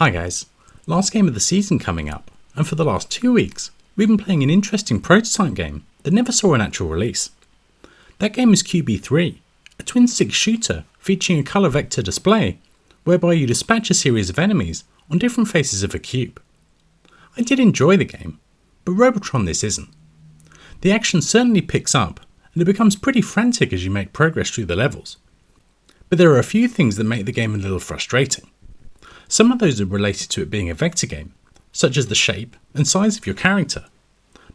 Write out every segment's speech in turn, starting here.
Hi guys, last game of the season coming up, and for the last 2 weeks we've been playing an interesting prototype game that never saw an actual release. That game is QB3, a twin stick shooter featuring a colour vector display whereby you dispatch a series of enemies on different faces of a cube. I did enjoy the game, but Robotron this isn't. The action certainly picks up and it becomes pretty frantic as you make progress through the levels. But there are a few things that make the game a little frustrating. Some of those are related to it being a vector game, such as the shape and size of your character,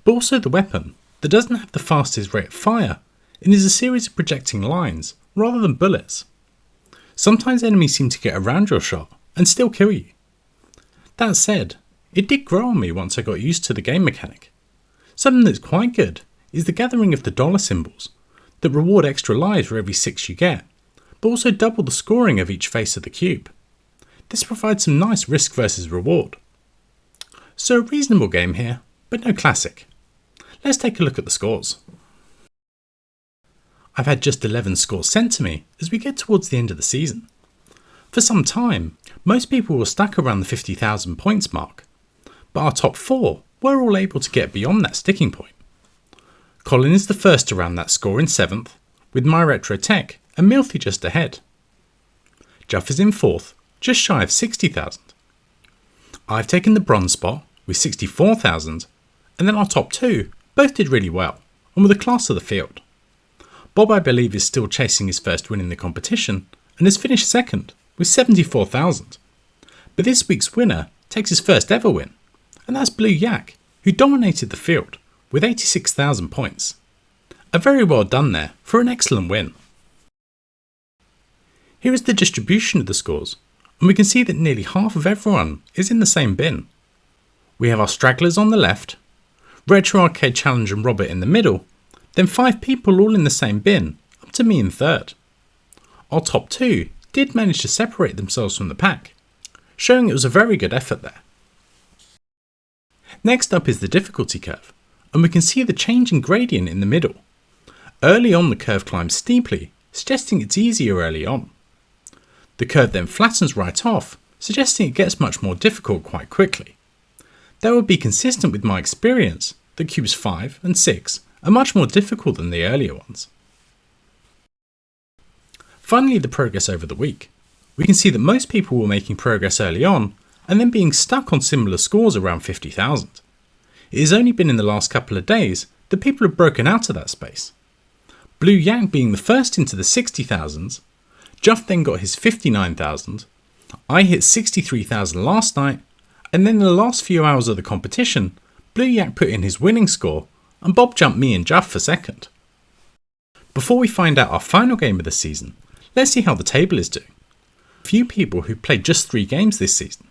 but also the weapon that doesn't have the fastest rate of fire and is a series of projecting lines rather than bullets. Sometimes enemies seem to get around your shot and still kill you. That said, it did grow on me once I got used to the game mechanic. Something that's quite good is the gathering of the dollar symbols that reward extra lives for every 6 you get, but also double the scoring of each face of the cube. This provides some nice risk versus reward. So a reasonable game here, but no classic. Let's take a look at the scores. I've had just 11 scores sent to me as we get towards the end of the season. For some time, most people were stuck around the 50,000 points mark, but our top 4 were all able to get beyond that sticking point. Colin is the first around that score in 7th, with My Retro Tech and Milthy just ahead. Juff is in 4th, just shy of 60,000. I've taken the bronze spot with 64,000, and then our top 2 both did really well and were the class of the field. Bob, I believe, is still chasing his first win in the competition and has finished 2nd with 74,000. But this week's winner takes his first ever win, and that's Blue Yak, who dominated the field with 86,000 points. A very well done there for an excellent win. Here is the distribution of the scores, and we can see that nearly half of everyone is in the same bin. We have our stragglers on the left, Retro Arcade Challenge and Robert in the middle, then 5 people all in the same bin, up to me in 3rd. Our top 2 did manage to separate themselves from the pack, showing it was a very good effort there. Next up is the difficulty curve, and we can see the changing gradient in the middle. Early on the curve climbs steeply, suggesting it's easier early on. The curve then flattens right off, suggesting it gets much more difficult quite quickly. That would be consistent with my experience that cubes 5 and 6 are much more difficult than the earlier ones. Finally, the progress over the week. We can see that most people were making progress early on and then being stuck on similar scores around 50,000. It has only been in the last couple of days that people have broken out of that space. Blue Yak being the first into the 60,000s, Juff then got his 59,000, I hit 63,000 last night, and then in the last few hours of the competition, Blue Yak put in his winning score and Bob jumped me and Juff for 2nd. Before we find out our final game of the season, let's see how the table is doing. Few people who played just 3 games this season.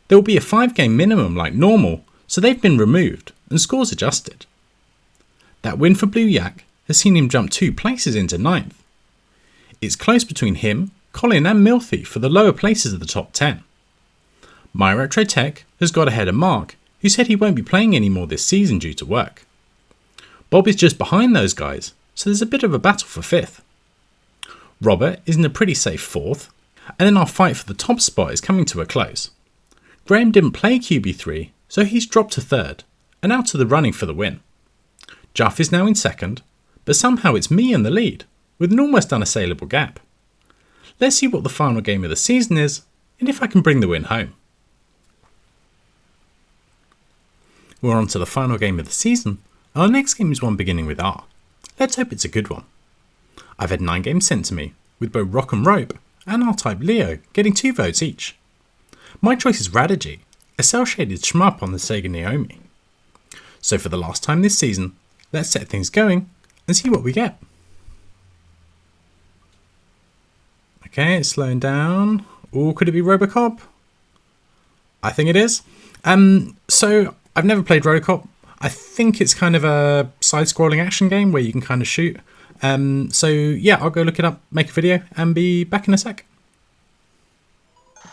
There will be a 5-game minimum like normal, so they've been removed and scores adjusted. That win for Blue Yak has seen him jump 2 places into 9th. It's close between him, Colin and Milthy for the lower places of the top 10. My Retro Tech has got ahead of Mark, who said he won't be playing anymore this season due to work. Bob is just behind those guys, so there's a bit of a battle for 5th. Robert is in a pretty safe 4th, and then our fight for the top spot is coming to a close. Graham didn't play QB3, so he's dropped to 3rd, and out of the running for the win. Juff is now in 2nd, but somehow it's me in the lead, with an almost unassailable gap. Let's see what the final game of the season is, and if I can bring the win home. We're on to the final game of the season, and our next game is one beginning with R. Let's hope it's a good one. I've had 9 games sent to me, with both Rock and Rope and R-Type Leo getting 2 votes each. My choice is Radigy, a cel-shaded shmup on the Sega Naomi. So for the last time this season, let's set things going and see what we get. Okay, it's slowing down. Or could it be Robocop? I think it is. So I've never played Robocop. I think it's kind of a side-scrolling action game where you can kind of shoot. So yeah, I'll go look it up, make a video, and be back in a sec. Serve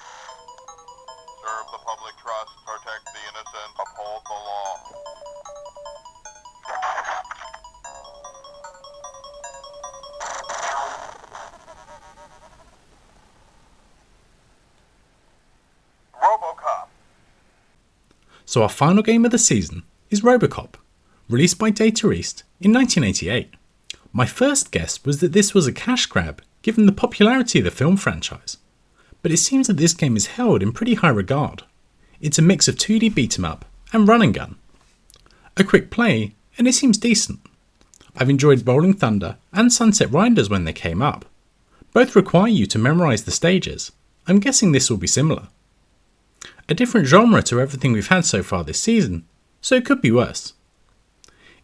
the public trust, protect the innocent, uphold the law. Robocop So our final game of the season is Robocop, released by Data East in 1988. My first guess was that this was a cash grab given the popularity of the film franchise, but it seems that this game is held in pretty high regard. It's a mix of 2D beat 'em up and run and gun. A quick play, and it seems decent. I've enjoyed Rolling Thunder and Sunset Riders when they came up. Both require you to memorise the stages. I'm guessing this will be similar. A different genre to everything we've had so far this season, so it could be worse.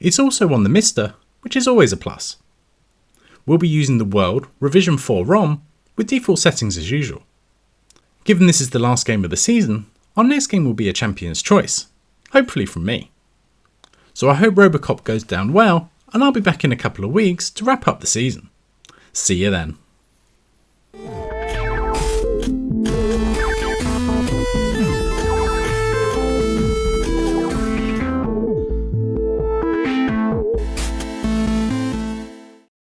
It's also on the Mister, which is always a plus. We'll be using the World Revision 4 ROM with default settings as usual. Given this is the last game of the season, our next game will be a champion's choice, hopefully from me. So I hope Robocop goes down well, and I'll be back in a couple of weeks to wrap up the season. See you then.